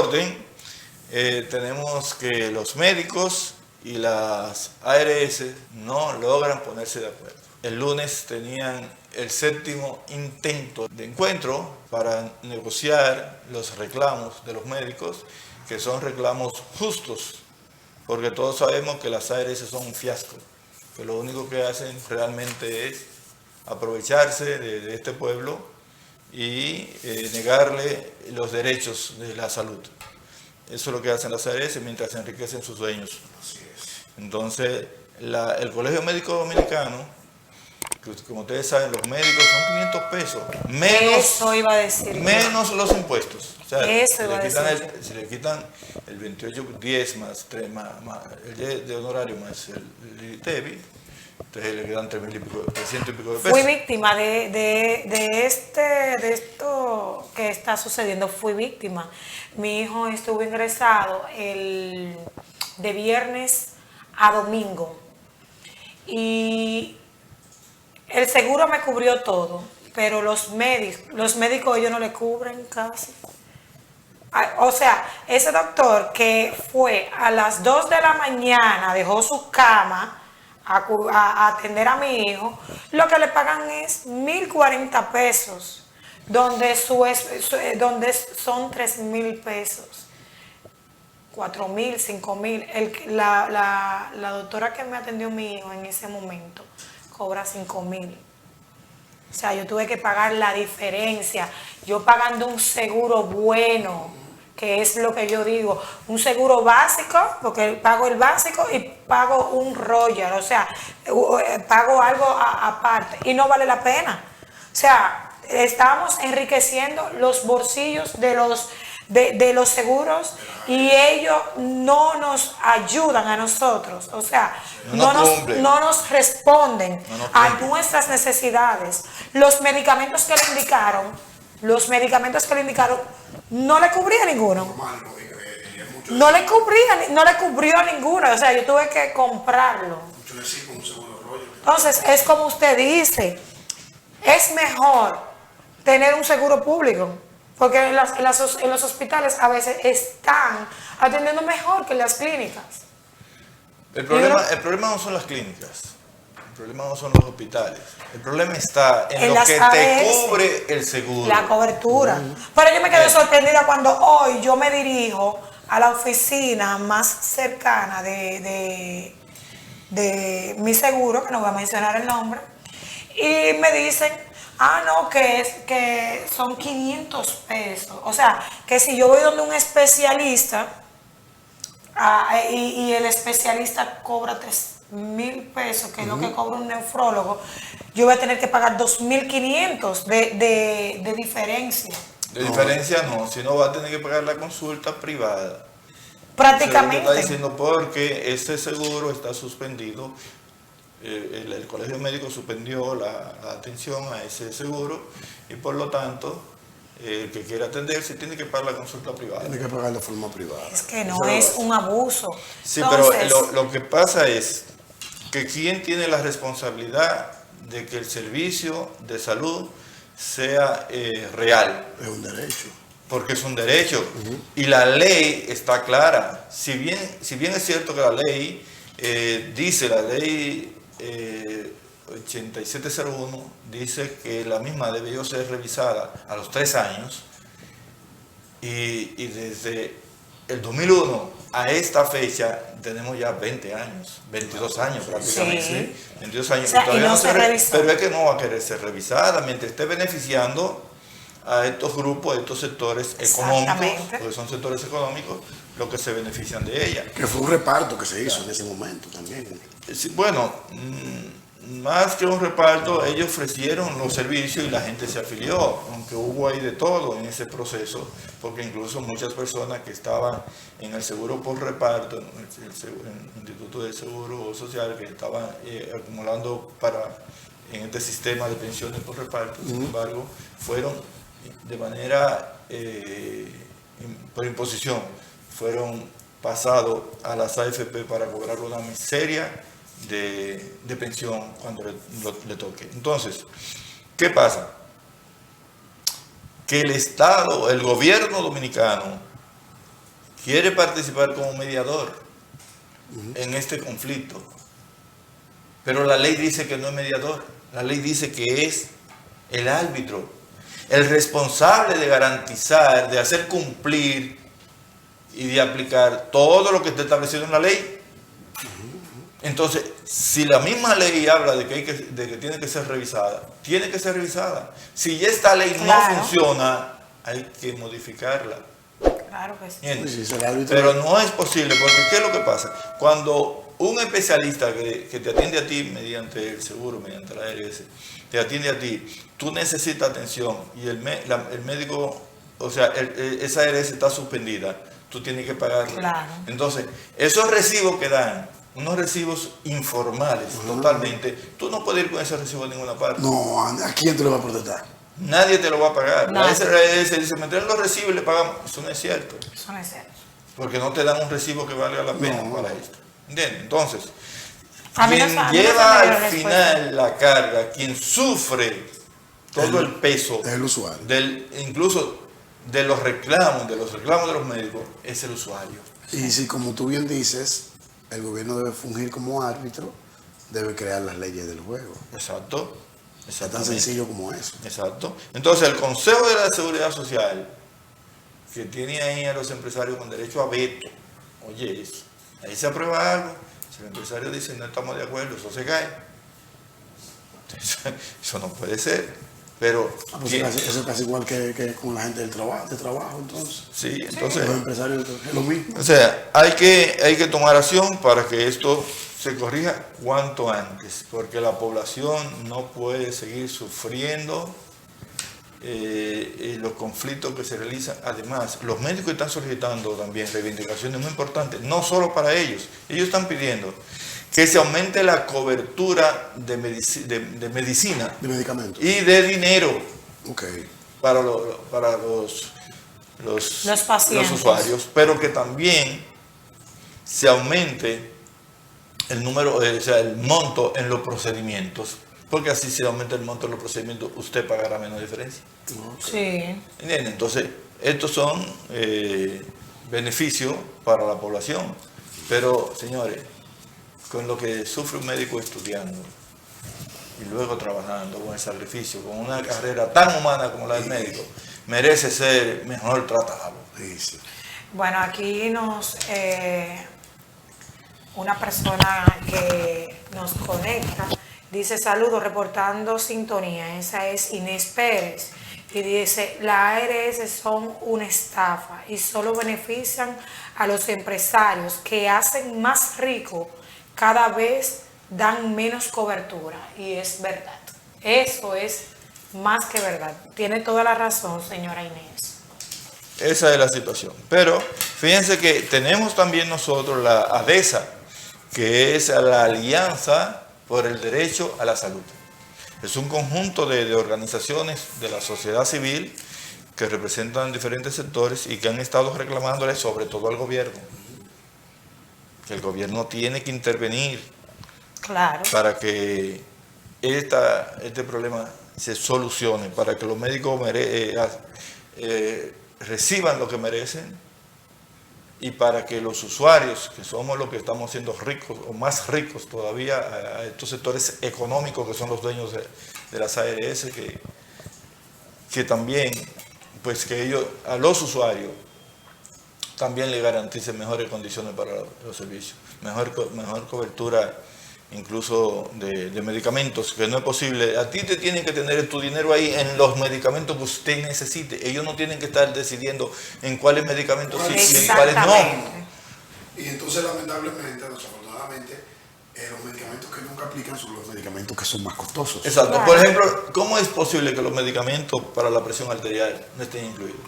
orden, tenemos que los médicos y las ARS no logran ponerse de acuerdo. El lunes tenían el 7º intento de encuentro para negociar los reclamos de los médicos, que son reclamos justos, porque todos sabemos que las ARS son un fiasco, que lo único que hacen realmente es aprovecharse de este pueblo y negarle los derechos de la salud. Eso es lo que hacen las ARS mientras se enriquecen sus dueños. Entonces, el Colegio Médico Dominicano, que como ustedes saben, los médicos son 500 pesos, menos los impuestos. O sea, se le quitan el 28.10 más 3, más el de honorario más el ITEVI, entonces le quedan 300 y pico de pesos. Fui víctima de esto que está sucediendo, fui víctima. Mi hijo estuvo ingresado de viernes a domingo y el seguro me cubrió todo, pero los médicos ellos no le cubren casi. O sea, ese doctor que fue a las 2 de la mañana, dejó su cama a atender a mi hijo, lo que le pagan es 1.040 pesos, donde son 3.000 pesos, 4.000, 5.000. La doctora que me atendió mi hijo en ese momento cobra 5.000. O sea, yo tuve que pagar la diferencia, yo pagando un seguro bueno, que es lo que yo digo, un seguro básico, porque pago el básico y pago un royal, o sea, pago algo aparte y no vale la pena. O sea, estamos enriqueciendo los bolsillos de los seguros y ellos no nos ayudan a nosotros, o sea, no nos responden a nuestras necesidades. Los medicamentos que le indicaron no le cubría ninguno. No le cubrió a ninguno, o sea, yo tuve que comprarlo. Entonces, es como usted dice, es mejor tener un seguro público, porque en los hospitales a veces están atendiendo mejor que en las clínicas. El problema no son las clínicas, el problema no son los hospitales, el problema está en lo que te cubre el seguro. La cobertura. Pero yo me quedé sorprendida cuando hoy yo me dirijo a la oficina más cercana de mi seguro, que no voy a mencionar el nombre, y me dicen, no, que son 500 pesos. O sea, que si yo voy donde un especialista y el especialista cobra 3.000 pesos, que es lo que cobra un nefrólogo, yo voy a tener que pagar 2.500 de diferencia. De diferencia no, si no va a tener que pagar la consulta privada. Prácticamente. Está diciendo porque este seguro está suspendido. El Colegio Médico suspendió la atención a ese seguro y por lo tanto el que quiera atenderse tiene que pagar la consulta privada. Tiene que pagar de forma privada. Es que no es un abuso. Sí, entonces, pero lo que pasa es que quién tiene la responsabilidad de que el servicio de salud sea real. Es un derecho. Porque es un derecho. Y la ley está clara. Si bien es cierto que la ley dice, la ley 8701 dice que la misma debió ser revisada a los 3 años y desde el 2001 a esta fecha tenemos ya 20 años, 22 años prácticamente. Sí. 22 años. O sea, y no se revisó. Pero es que no va a querer ser revisada mientras esté beneficiando a estos grupos, a estos sectores económicos, porque son sectores económicos los que se benefician de ella. Que fue un reparto que se hizo en ese momento también. Sí, bueno, más que un reparto, ellos ofrecieron los servicios y la gente se afilió, aunque hubo ahí de todo en ese proceso, porque incluso muchas personas que estaban en el seguro por reparto, en el Instituto de Seguro Social, que estaban acumulando en este sistema de pensiones por reparto, sin embargo, fueron de manera por imposición, fueron pasados a las AFP para cobrar una miseria de pensión cuando le toque. Entonces, ¿qué pasa? Que el Estado, el gobierno dominicano, quiere participar como mediador en este conflicto. Pero la ley dice que no es mediador. La ley dice que es el árbitro, el responsable de garantizar, de hacer cumplir y de aplicar todo lo que está establecido en la ley. Entonces, si la misma ley habla de que tiene que ser revisada, tiene que ser revisada. Si ya esta ley Claro. no funciona, hay que modificarla. Claro que sí. ¿Entiendes? Sí, sí, el árbitro- Pero no es posible, porque ¿qué es lo que pasa? Cuando un especialista que te atiende a ti mediante el seguro, mediante la ARS, te atiende a ti, tú necesitas atención y el médico, o sea, esa ARS está suspendida, tú tienes que pagarlo. Claro. Entonces, esos recibos que dan, unos recibos informales totalmente, tú no puedes ir con ese recibo a ninguna parte. No, ¿a quién te lo va a protestar? Nadie te lo va a pagar. La Nadie. SRS dice, me traen los recibos y le pagamos. Eso no es cierto. Eso no es cierto. Porque no te dan un recibo que valga la pena No. para esto. ¿Entiendes? Entonces, A mí no quien se- a mí no se lleva me dio al respuesta. final la carga, quien sufre todo el peso, Es el usuario. incluso de los reclamos de los médicos, es el usuario. Y si, como tú bien dices, el gobierno debe fungir como árbitro, debe crear las leyes del juego. Exacto. Es tan Exactamente. sencillo como eso. Exacto. Entonces, el Consejo de la Seguridad Social, que tiene ahí a los empresarios con derecho a veto, oye, eso, ahí se aprueba algo, si el empresario dice no estamos de acuerdo, eso se cae. Eso no puede ser. Pero, Pues ¿quién? eso es casi igual que con la gente del trabajo, entonces. Sí, entonces, Los empresarios es lo mismo. o sea, hay que tomar acción para que esto se corrija cuanto antes, porque la población no puede seguir sufriendo los conflictos que se realizan. Además, los médicos están solicitando también reivindicaciones muy importantes, no solo para ellos. Ellos están pidiendo que se aumente la cobertura de medicina De medicamentos. y de dinero Ok. para los pacientes. usuarios, pero que también se aumente el número, o sea, el monto en los procedimientos, porque así si aumenta el monto en los procedimientos, usted pagará menos diferencia. Sí. ¿Entienden? Entonces, estos son beneficios para la población, pero señores, con lo que sufre un médico estudiando y luego trabajando con el sacrificio, con una carrera tan humana como la del médico, merece ser mejor tratado. Sí, sí. Bueno, aquí una persona que nos conecta dice saludos, reportando sintonía. Esa es Inés Pérez. Y dice, las ARS son una estafa y solo benefician a los empresarios que hacen más rico, cada vez dan menos cobertura. Y es verdad. Eso es más que verdad. Tiene toda la razón, señora Inés. Esa es la situación. Pero fíjense que tenemos también nosotros la ADESA, que es la Alianza por el Derecho a la Salud. Es un conjunto de organizaciones de la sociedad civil que representan diferentes sectores y que han estado reclamándole sobre todo al gobierno, que el gobierno tiene que intervenir Claro. para que este problema se solucione, para que los médicos reciban lo que merecen y para que los usuarios, que somos los que estamos siendo ricos o más ricos todavía, a estos sectores económicos que son los dueños de las ARS, que también, pues que ellos, a los usuarios, también le garanticen mejores condiciones para los servicios, mejor cobertura incluso de medicamentos, que no es posible. A ti te tienen que tener tu dinero ahí en los medicamentos que usted necesite. Ellos no tienen que estar decidiendo en cuáles medicamentos sí y en cuáles no. Exactamente. Y entonces, lamentablemente, desafortunadamente, los medicamentos que nunca aplican son los medicamentos que son más costosos. Exacto. Claro. Por ejemplo, ¿cómo es posible que los medicamentos para la presión arterial no estén incluidos?